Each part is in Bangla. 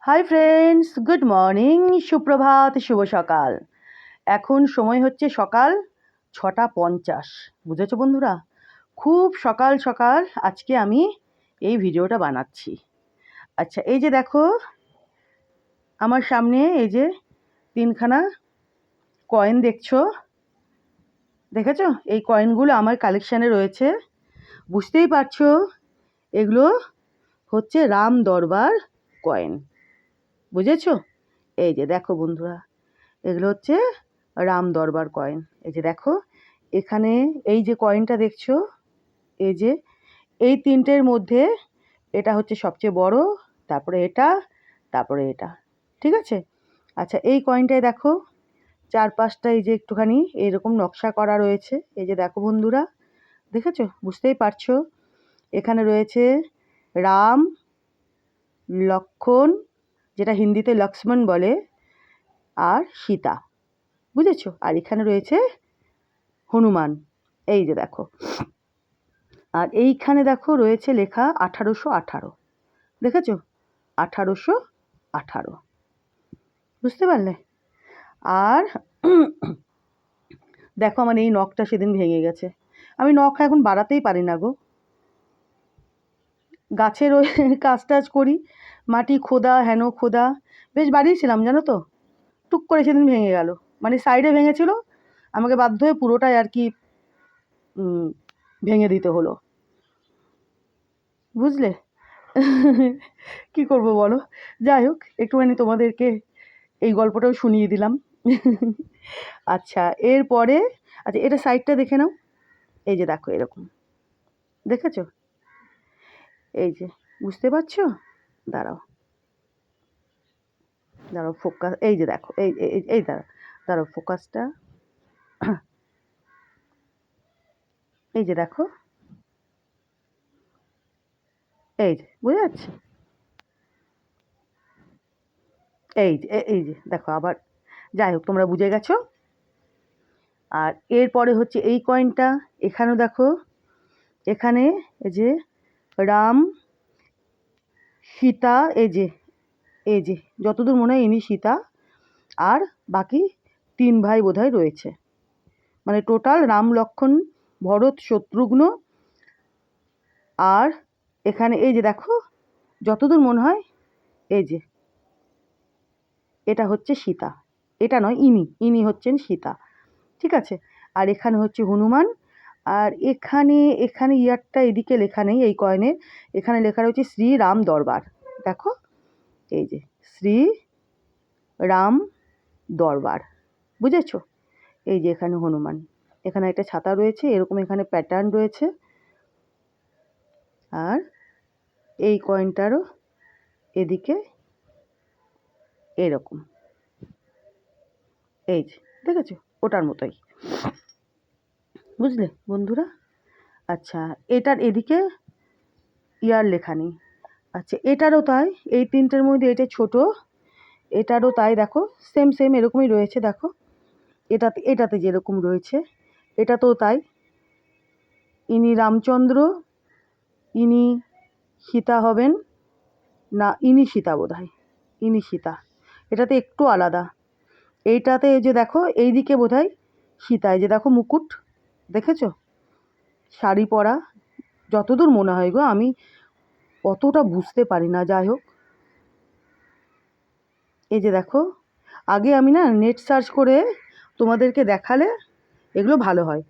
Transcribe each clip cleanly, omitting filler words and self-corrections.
হাই ফ্রেন্ডস, গুড মর্নিং, সুপ্রভাত, শুভ সকাল। এখন সময় হচ্ছে সকাল 6:50। বুঝেছো বন্ধুরা? খুব সকাল সকাল আজকে আমি এই ভিডিওটা বানাচ্ছি। আচ্ছা, এই যে দেখো আমার সামনে এই যে 3খানা কয়েন দেখছো, দেখেছো? এই কয়েনগুলো আমার কালেকশানে রয়েছে। বুঝতেই পারছো এগুলো হচ্ছে রাম দরবার কয়েন। বুঝেছো? এই যে দেখো বন্ধুরা, এগুলো হচ্ছে রাম দরবার কয়েন। এই যে দেখো এখানে এই যে কয়েনটা দেখছো, এই যে এই তিনটের মধ্যে এটা হচ্ছে সবচেয়ে বড়, তারপরে এটা, তারপরে এটা। ঠিক আছে? আচ্ছা, এই কয়েনটায় দেখো চারপাশটা এই যে একটুখানি এরকম নকশা করা রয়েছে। এই যে দেখো বন্ধুরা, দেখেছো? বুঝতেই পারছো এখানে রয়েছে রাম, লক্ষণ, যেটা হিন্দিতে লক্ষ্মণ বলে, আর সীতা। বুঝেছো? আর এখানে রয়েছে হনুমান। এই যে দেখো, আর এইখানে দেখো রয়েছে লেখা 1818। দেখেছো? 1818। বুঝতে পারলে? আর দেখো আমার এই নখটা সেদিন ভেঙে গেছে। আমি নখ এখন বাড়াতেই পারি না গো। গাছের ওই কাজ টাজ করি, মাটি খোদা হেন খোদা, বেশ বাড়িয়েছিলাম জানো তো, টুক করে সেদিন ভেঙে গেল। মানে সাইডে ভেঙেছিল, আমাকে বাধ্য হয়ে পুরোটাই আর কি ভেঙে দিতে হলো। বুঝলে? কি করব বলো? যাই হোক, একটুখানি তোমাদেরকে এই গল্পটাও শুনিয়ে দিলাম। আচ্ছা, এরপরে আচ্ছা এটা সাইডটা দেখে নাও। এই যে দেখো এরকম, দেখেছো? এই যে, বুঝতে পারছো? দাঁড়াও দাঁড়াও, ফোকাস, এই যে দেখো, এই এই এই দাঁড়াও দাঁড়াও, ফোকাসটা, এই যে দেখো, এই যে বুঝা যাচ্ছে? এই যে এই যে দেখো আবার, যাই হোক তোমরা বুঝে গেছো। আর এরপরে হচ্ছে এই কয়েনটা, এখানেও দেখো, এখানে এই যে রাম, সীতা, এই যে এই যে যতদূর মনে হয় ইনি সীতা, আর বাকি 3 ভাই বোধহয় রয়েছে। মানে টোটাল রাম, লক্ষ্মণ, ভরত, শত্রুঘ্ন। আর এখানে এই যে দেখো, যতদূর মনে হয় এই যে এটা হচ্ছে সীতা, এটা নয়, ইনি হচ্ছেন সীতা। ঠিক আছে? আর এখানে হচ্ছে হনুমান। আর এখানে এখানে ইয়ারটা এদিকে লেখা নেই এই কয়েনে, এখানে লেখা রয়েছে শ্রী রাম দরবার। দেখো, এই যে শ্রী রাম দরবার। বুঝেছো? এই যে এখানে হনুমান, এখানে একটা ছাতা রয়েছে, এরকম এখানে প্যাটার্ন রয়েছে। আর এই কয়েনটারও এদিকে এরকম, এই যে দেখেছো, ওটার মতোই। বুঝলে বন্ধুরা? আচ্ছা, এটার এদিকে ইয়ার লেখা নেই। আচ্ছা, এটারও তাই, এই তিনটের মধ্যে এটা ছোট, এটারও তাই। দেখো সেম সেম এরকমই রয়েছে। দেখো এটাতে এটাতে যেরকম রয়েছে এটাতেও তাই। ইনি রামচন্দ্র, ইনি সীতা হবেন, না ইনি সীতা বোধহয়, ইনি সীতা। এটাতে একটু আলাদা। এইটাতে এই যে দেখো এইদিকে বোধহয় সীতা, এই যে দেখো মুকুট, দেখেছো? শাড়ি পরা, যতদূর মনে হয় গো, আমি অতটা বুঝতে পারি না। যাই হোক, এই যে দেখো, আগে আমি না নেট সার্চ করে তোমাদেরকে দেখালে এগুলো ভালো হয়।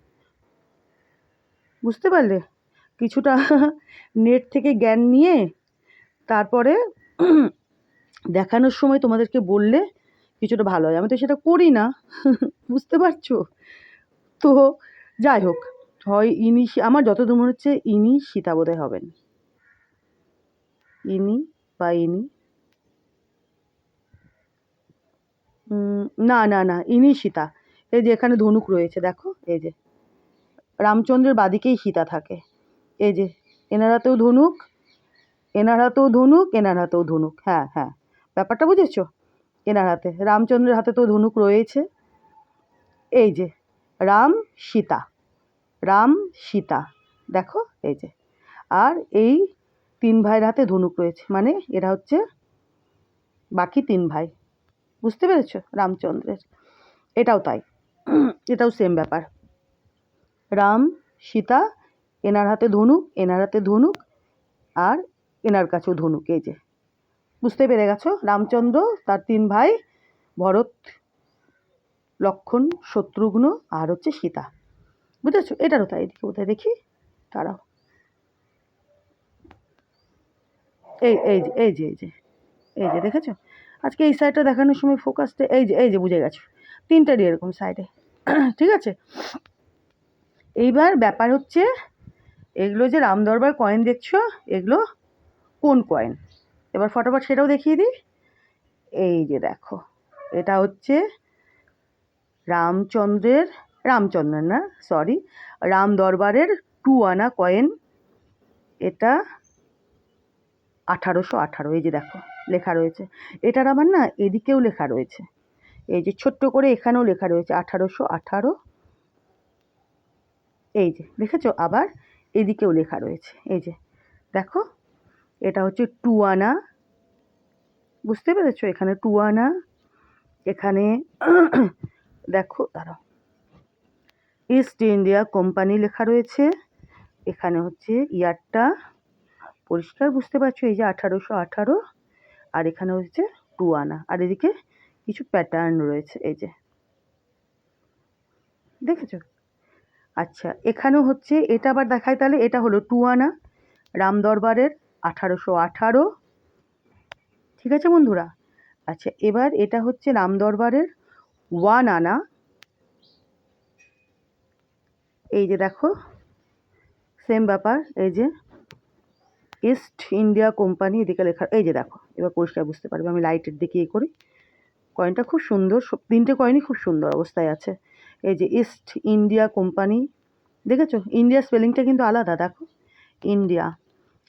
বুঝতে পারলে? কিছুটা নেট থেকে জ্ঞান নিয়ে তারপরে দেখানোর সময় তোমাদেরকে বললে কিছুটা ভালো হয়। আমি তো সেটা করি না। বুঝতে পারছো তো? যাই হোক, হয় ইনি, আমার যতদূর মনে হচ্ছে ইনি সীতা বোধহয় হবেন, ইনি বা ইনি, না না না, ইনি সীতা। এই যে এখানে ধনুক রয়েছে দেখো, এই যে রামচন্দ্রের বাদিকেই সীতা থাকে। এই যে এনার হাতেও ধনুক, এনার হাতেও ধনুক, এনার হাতেও ধনুক। হ্যাঁ হ্যাঁ, ব্যাপারটা বুঝেছো? এনার হাতে, রামচন্দ্রের হাতে তো ধনুক রয়েছে। এই যে রাম, সীতা, রাম, সীতা, দেখো এই যে। আর এই 3 ভাইয়ের হাতে ধনুক রয়েছে, মানে এরা হচ্ছে বাকি 3 ভাই। বুঝতে পেরেছো? রামচন্দ্রের এটাও তাই। এটাও সেম ব্যাপার। রাম, সীতা, এনার হাতে ধনুক, এনার হাতে ধনুক, আর এনার কাছেও ধনুক। এই যে বুঝতে পেরে গেছো? রামচন্দ্র, তার 3 ভাই, ভরত, লক্ষ্মণ, শত্রুঘ্ন, আর হচ্ছে সীতা। বুঝেছো? এটারও তাই। এদিকে কোথায় দেখি, দাঁড়াও। এই এই যে এই যে এই যে এই যে দেখেছো? আজকে এই সাইডটা দেখানোর সময় ফোকাসটা এই যে বুঝে গেছো, 3টারই এরকম সাইডে। ঠিক আছে, এইবার ব্যাপার হচ্ছে এগুলো যে রামদরবার কয়েন দেখছো, এগুলো কোন কয়েন? এবার ফটাফট সেটাও দেখিয়ে দিই। এই যে দেখো, এটা হচ্ছে রামচন্দ্রের না, সরি, রাম দরবারের 2 আনা কয়েন। এটা 1818। এই যে দেখো লেখা রয়েছে। এটার আবার না এদিকেও লেখা রয়েছে, এই যে ছোট্ট করে এখানেও লেখা রয়েছে 1818। এই যে দেখেছো? আবার এদিকেও লেখা রয়েছে, এই যে দেখো, এটা হচ্ছে 2 আনা। বুঝতে পেরেছো? এখানে 2 আনা, এখানে দেখো, দাঁড়াও, ইস্ট ইন্ডিয়া কোম্পানি লেখা রয়েছে। এখানে হচ্ছে ইয়ারটা পরিষ্কার বুঝতে পারছো, এই যে 1818। আর এখানে হচ্ছে 2 আনা, আর এদিকে কিছু প্যাটার্ন রয়েছে, এই যে দেখেছো? আচ্ছা, এখানেও হচ্ছে, এটা আবার দেখায় তাহলে। এটা হলো 2 আনা, রাম দরবারের 1818। ঠিক আছে বন্ধুরা? আচ্ছা, এবার এটা হচ্ছে রাম দরবারের 1 আনা। এই যে দেখো, সেম ব্যাপার। এই যে ইস্ট ইন্ডিয়া কোম্পানি, এদিকে লেখা। এই যে দেখো, এবার পরিষ্কার বুঝতে পারবে। আমি লাইটের দিকে করি। কয়েনটা খুব সুন্দর, 3টে কয়েনই খুব সুন্দর অবস্থায় আছে। এই যে ইস্ট ইন্ডিয়া কোম্পানি, দেখেছো? ইন্ডিয়া স্পেলিংটা কিন্তু আলাদা, দেখো, ইন্ডিয়া।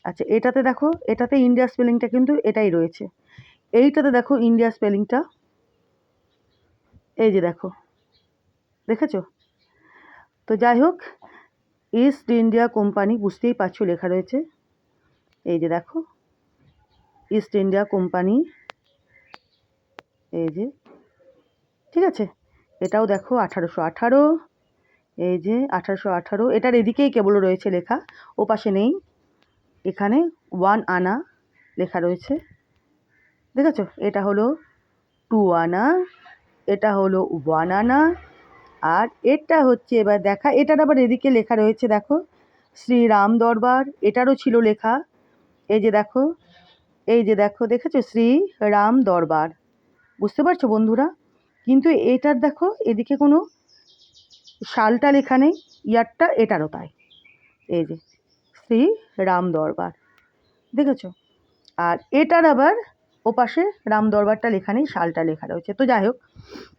আচ্ছা, এটাতে দেখো, এটাতে ইন্ডিয়া স্পেলিংটা কিন্তু এটাই রয়েছে। এইটাতে দেখো ইন্ডিয়া স্পেলিংটা, এই যে দেখো, দেখেছো? তো যাই হোক, ইস্ট ইন্ডিয়া কোম্পানি বুঝতেই পারছো লেখা রয়েছে। এই যে দেখো, ইস্ট ইন্ডিয়া কোম্পানি, এই যে, ঠিক আছে? এটাও দেখো 1818। এই যে 1818, এটার এদিকেই কেবল রয়েছে লেখা, ও পাশে নেই। এখানে 1 আনা লেখা রয়েছে, দেখেছো? এটা হলো 2 আনা, এটা হলো 1 আনা, আর এটা হচ্ছে, এবার দেখা, এটার আবার এদিকে লেখা রয়েছে, দেখো, শ্রী রাম দরবার। এটারও ছিল লেখা, এই যে দেখো, এই যে দেখো, দেখেছো? শ্রী রাম দরবার। বুঝতে পারছো বন্ধুরা? কিন্তু এটার দেখো এদিকে কোনো সালটা লেখা নেই, ইয়ারটা এটারও তাই। এই যে শ্রী রাম দরবার, দেখেছো? আর এটার আবার ওপাশে রাম দরবারটা লেখা নেই, সালটা লেখা রয়েছে। তো যাই হোক,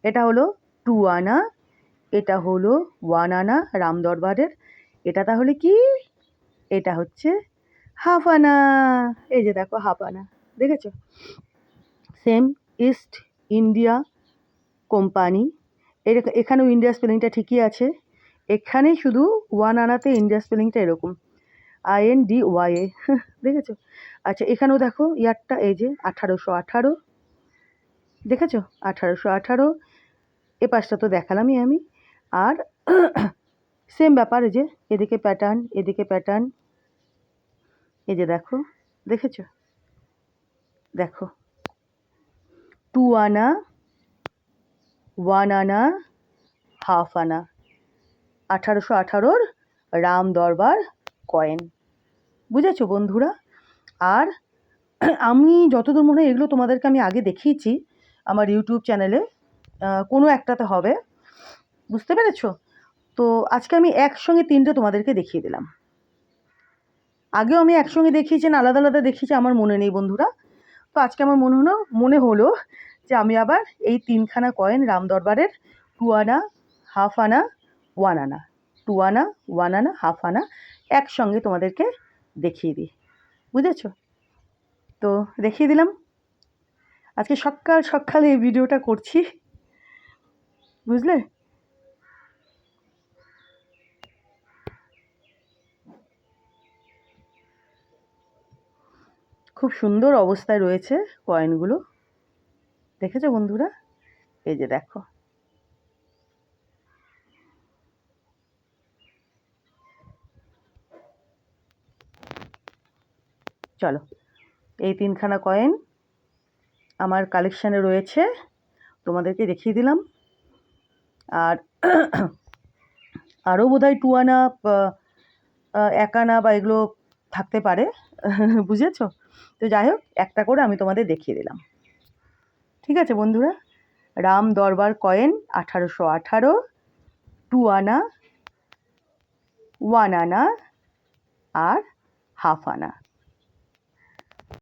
এটা হলো 2 আনা, এটা হলো 1 আনা রাম দরবারের। এটা তাহলে কি? এটা হচ্ছে হাফ আনা। এই যে দেখো, হাফ আনা, দেখেছো? Same, east India company. এখানেও ইন্ডিয়া স্পেলিংটা ঠিকই আছে। এখানে শুধু 1 আনাতে ইন্ডিয়া স্পেলিংটা এরকম, INDYA। দেখেছো? আচ্ছা, এখানেও দেখো ইয়ারটা, এই যে 1818, দেখেছো? 1818। এ পাশটা তো দেখালামই আমি। আর সেম ব্যাপার, এই যে এদিকে প্যাটার্ন, এদিকে প্যাটার্ন। এই যে দেখো, দেখেছো? দেখো, 2 আনা, 1 আনা, হাফ আনা, 1818-র রাম দরবার কয়েন। বুঝেছো বন্ধুরা? আর আমি যতদূর মনে হয় এগুলো তোমাদেরকে আমি আগে দেখিয়েছি আমার ইউটিউব চ্যানেলে, কোনো একটাতে হবে। বুঝতে পেরেছো? তো আজকে আমি একসঙ্গে 3টে তোমাদেরকে দেখিয়ে দিলাম। আগেও আমি একসঙ্গে দেখিয়েছি না আলাদা আলাদা দেখিয়েছি, আমার মনে নেই বন্ধুরা। তো আজকে আমার মনে হলো যে আমি আবার এই 3খানা কয়েন রাম দরবারের 2 আনা, হাফ আনা, 1 আনা, 2 আনা, 1 আনা, হাফ আনা একসঙ্গে তোমাদেরকে দেখিয়ে দিই। বুঝেছো? তো দেখিয়ে দিলাম। আজকে সকাল সকাল এই ভিডিওটা করছি, বুঝলে? খুব সুন্দর অবস্থায় রয়েছে কয়েনগুলো। দেখেছো বন্ধুরা? এই যে দেখো, চলো এই 3খানা কয়েন আমার কালেকশানে রয়েছে, তোমাদেরকে দেখিয়ে দিলাম। আর আরও বোধহয় 2 আনা 1 আনা বা এগুলো থাকতে পারে, বুঝেছো? তো যাই হোক, একটা করে আমি তোমাদের দেখিয়ে দিলাম। ঠিক আছে বন্ধুরা, রাম দরবার কয়েন 1818, 2 আনা, 1 আনা আর হাফ আনা।